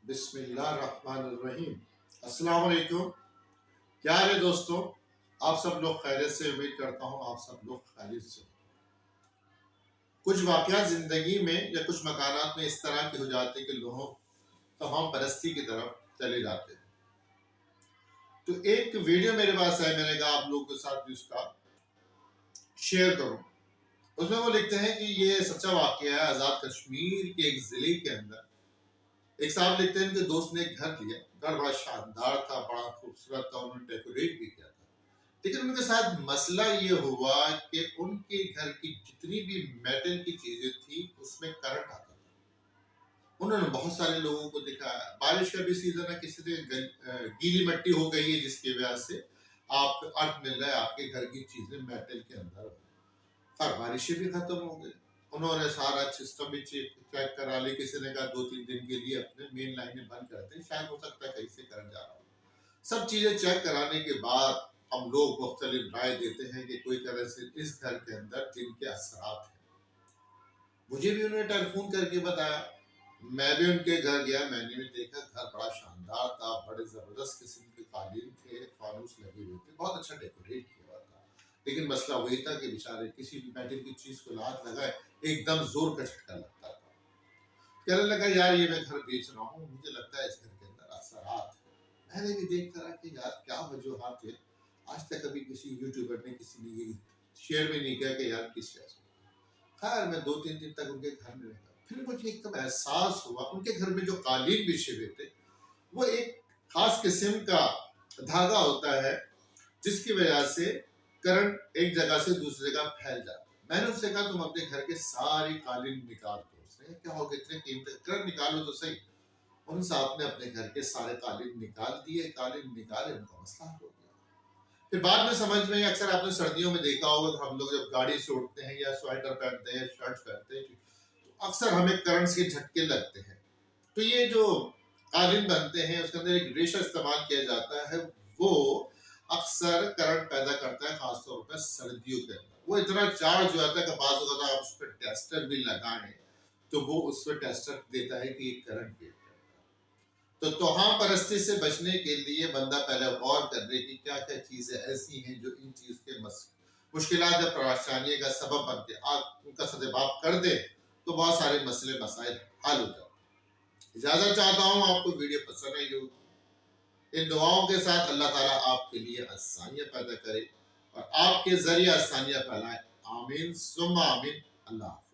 بسم اللہ الرحمن الرحیم۔ السلام علیکم، کیا حال ہے دوستوں؟ آپ سب لوگ خیریت سے، امید کرتا ہوں آپ سب لوگ خیریت سے۔ کچھ واقعات زندگی میں یا کچھ مکانات میں اس طرح کے ہو جاتے ہیں کہ لوگوں توہم پرستی کی طرف چلے جاتے ہیں۔ تو ایک ویڈیو میرے پاس ہے، میں نے کہا آپ لوگوں کے ساتھ بھی اس کا شیئر کروں۔ اس میں وہ لکھتے ہیں کہ یہ سچا واقعہ ہے آزاد کشمیر کے ایک ضلع کے اندر۔ ایک صاحب لکھتے ہیں کہ دوست نے ایک گھر لیا، گھر بڑا شاندار تھا، بڑا خوبصورت تھا، انہوں نے ڈیکوریٹ بھی کیا تھا، لیکن ان کے ساتھ مسئلہ یہ ہوا کہ ان کے گھر کی جتنی بھی میٹل کی چیزیں تھی اس میں کرنٹ آتا تھا۔ انہوں نے بہت سارے لوگوں کو دکھایا، بارش کا بھی سیزن ہے، کسی نے گیلی مٹی ہو گئی ہے جس کی وجہ سے آپ کو ارتھ مل رہا ہے، آپ کے گھر کی چیزیں میٹل کے اندر، اور بارشیں بھی ختم ہو گئی۔ انہوں نے سارا سسٹم بھی چیک کرا لی، کسی نے کہا 2-3 دن کے لیے اپنے مین لائنیں بند کرتے ہیں، شاید ہو سکتا ہے کہیں سے کرنٹ جا رہا ہو۔ سب چیزیں چیک کرانے کے بعد ہم لوگ مختلف رائے دیتے ہیں کہ کوئی طرح سے اس گھر کے اندر جن کے اثرات ہیں۔ مجھے بھی انہوں نے ٹیلی فون کر کے بتایا، میں بھی ان کے گھر گیا، میں نے بھی دیکھا گھر بڑا شاندار تھا، بڑے زبردست قسم کے قالین تھے، فانوس لگے ہوئے تھے، بہت اچھا ڈیکوریٹ کیا ہوا تھا، لیکن مسئلہ وہی تھا کہ بیچارے کسی بھی میٹل کی چیز کو ہاتھ لگائے ایک دم زور کا جھٹکا لگتا تھا۔ کہنے لگا یار یہ میں گھر بیچ رہا ہوں، مجھے لگتا ہے اس گھر کے اندر اثرات ہیں۔ میں نے بھی دیکھ کر کہ یار کیا وجوہات ہے، آج تک کبھی کسی یوٹیوبر نے کسی نے یہ شیئر بھی نہیں کیا کہ یار کس وجہ سے۔ خیر میں 2-3 دن تک ان کے گھر میں رہا، پھر مجھے ایک دم احساس ہوا ان کے گھر میں جو قالین بچھے ہوئے تھے وہ ایک خاص قسم کا دھاگا ہوتا ہے جس کی وجہ سے کرنٹ ایک جگہ سے دوسری جگہ پھیل جاتا ہے۔ میں نے ان سے کہا تم اپنے گھر کے ساری قالین نکال دو۔ اس نے کیا ہوگا اتنے قیمت کرنٹ نکالو تو صحیح۔ ان صاحب نے اپنے گھر کے سارے قالین نکال دیے، قالین نکالے، ان کا مسئلہ ہو گیا۔ پھر بعد میں سمجھ میں اکثر آپ نے سردیوں میں دیکھا ہوگا ہم لوگ جب گاڑی سے اٹھتے ہیں یا سویٹر پہنتے ہیں یا شرٹ پہنتے ہیں تو اکثر ہمیں کرنٹ کے جھٹکے لگتے ہیں۔ تو یہ جو قالین بنتے ہیں اس کے اندر ایک ریشہ استعمال کیا جاتا ہے، وہ اکثر کرنٹ پیدا کرتا ہے، خاص طور پر سردیوں کے اندر۔ وہ اتنا چارج ہو جاتا ہے کہ بعض اوقات آپ اس پہ ٹیسٹر بھی لگائیں تو وہ اس پہ ٹیسٹر دیتا ہے کہ یہ کرنٹ دیتا ہے۔ تو توہم پرستی سے بچنے کے لیے بندہ پہلے غور کر لے کہ کیا کیا چیزیں ایسی ہیں جو ان چیز کے مشکلات یا پریشانی کا سبب بنتے، آپ ان کا سدباب کر دے تو بہت سارے مسئلے مسائل حل ہو جاتے۔ اجازت چاہتا ہوں، آپ کو ویڈیو پسند آئی ہوگی۔ ان دعاؤں کے ساتھ اللہ تعالیٰ آپ کے لیے آسانیاں پیدا کرے اور آپ کے ذریعے آسانیاں پھیلائے، آمین ثم آمین۔ اللہ حافظ۔